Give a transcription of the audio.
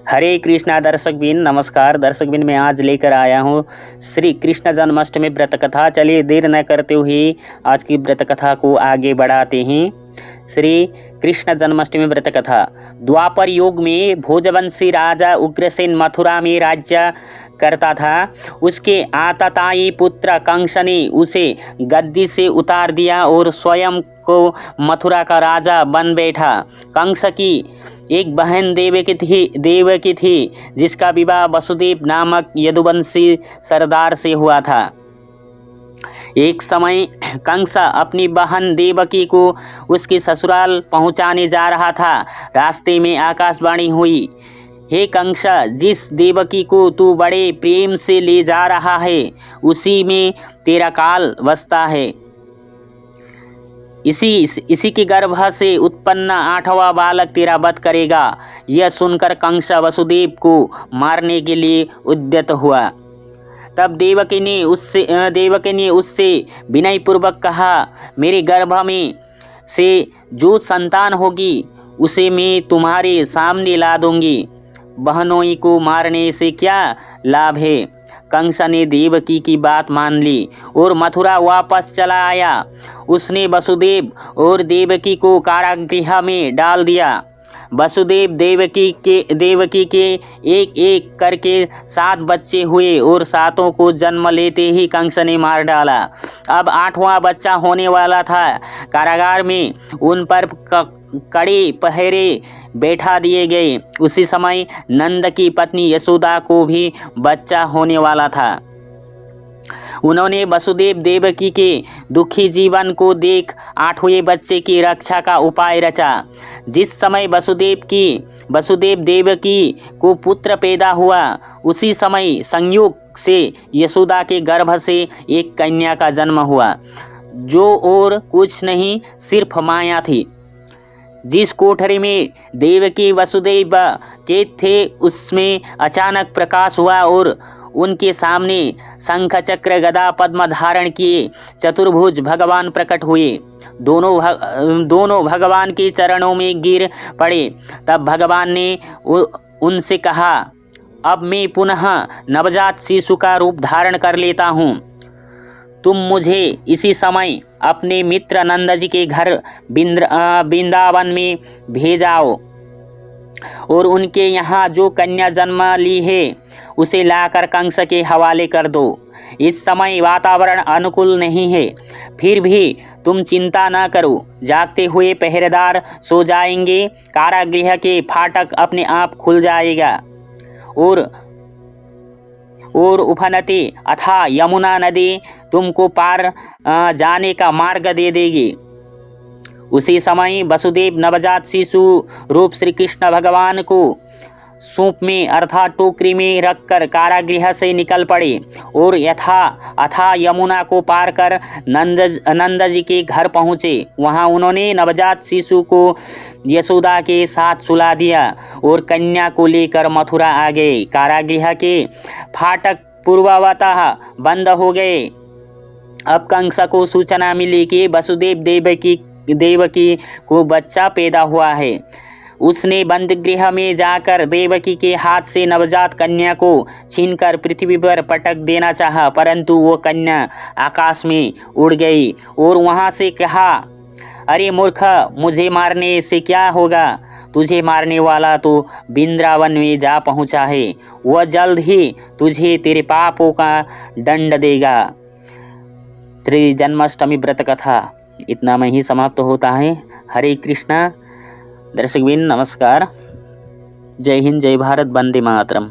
हरे कृष्णा दर्शक बिन नमस्कार। दर्शक बिन मैं आज लेकर आया हूँ श्री कृष्ण जन्माष्टमी व्रत कथा। चलिए देर न करते हुए आज की व्रत कथा को आगे बढ़ाते हैं। श्री कृष्ण जन्माष्टमी व्रत कथा। द्वापर युग में भोजवंशी राजा उग्रसेन मथुरा में राज्य करता था। उसके आतताई पुत्र कंस ने उसे गद्दी से उतार दिया और स्वयं को मथुरा का राजा बन बैठा। कंस की एक बहन देवकी थी जिसका विवाह वसुदेव नामक यदुवंशी सरदार से हुआ था। एक समय कंस अपनी बहन देवकी को उसके ससुराल पहुंचाने जा रहा था। रास्ते में आकाशवाणी हुई, हे कंस, जिस देवकी को तू बड़े प्रेम से ले जा रहा है उसी में तेरा काल बसता है। इसी के गर्भ से उत्पन्न 8वां बालक तेरा वध करेगा। यह सुनकर कंस वसुदेव को मारने के लिए उद्यत हुआ। तब देवकी ने उससे विनय पूर्वक कहा, मेरे गर्भ में से जो संतान होगी उसे मैं तुम्हारे सामने ला दूंगी। बहनोई को मारने से क्या लाभ है। कंस ने देवकी की बात मान ली और मथुरा वापस चला आया। उसने वसुदेव और देवकी को कारागृह में डाल दिया। वसुदेव देवकी के एक एक करके 7 बच्चे हुए और 7 को जन्म लेते ही कंस ने मार डाला। अब 8वां बच्चा होने वाला था। कारागार में उन पर कड़े पहरे बैठा दिए गए। उसी समय नंद की पत्नी यशोदा को भी बच्चा होने वाला था। उन्होंने वसुदेव देवकी के दुखी जीवन को देख 8वें बच्चे की रक्षा का उपाय रचा। जिस समय वसुदेव देवकी को पुत्र पैदा हुआ उसी समय संयोग से यशोदा के गर्भ से एक कन्या का जन्म हुआ, जो और कुछ नहीं सिर्फ माया थी। जिस कोठरी में देवकी वसुदेव के थे उसमें अचानक प्रकाश हुआ और उनके सामने शंख चक्र गदा पद्म धारण किए चतुर्भुज भगवान प्रकट हुए। दोनों भगवान के चरणों में गिर पड़े। तब भगवान ने उनसे कहा, अब मैं पुनः नवजात शिशु का रूप धारण कर लेता हूँ। तुम मुझे इसी समय अपने मित्र नंद जी के घर वृंदावन में भेजाओ और उनके यहाँ जो कन्या जन्म ली है उसे लाकर कंस के हवाले कर दो। इस समय वातावरण अनुकूल नहीं है, फिर भी तुम चिंता न करो। जागते हुए पहरेदार सो जाएंगे, कारागृह के फाटक अपने आप खुल जाएगा और उफनती अथा यमुना नदी तुमको पार जाने का मार्ग दे देगी। उसी समय वसुदेव नवजात शिशु रूप श्री कृष्ण भगवान को सूप में अर्थात टोकरी में रखकर कारागृह से निकल पड़े और अथा यमुना को पार कर नंद जी के घर पहुँचे। वहाँ उन्होंने नवजात शिशु को यशोदा के साथ सुला दिया और कन्या को लेकर मथुरा आ गए। कारागृह के फाटक पूर्ववतः बंद हो गए। अब कंस को सूचना मिली कि वसुदेव देवकी को बच्चा पैदा हुआ है। उसने बंद गृह में जाकर देवकी के हाथ से नवजात कन्या को छीनकर पृथ्वी पर पटक देना चाहा, परंतु वो कन्या आकाश में उड़ गई और वहां से कहा, अरे मूर्ख, मुझे मारने से क्या होगा। तुझे मारने वाला तो वृंदावन में जा पहुंचा है। वह जल्द ही तुझे तेरे पापों का दंड देगा। श्री जन्माष्टमी व्रत कथा इतना में ही समाप्त होता है। हरे कृष्णा। दर्शकबिन नमस्कार। जय हिंद, जय भारत, वंदे मातरम।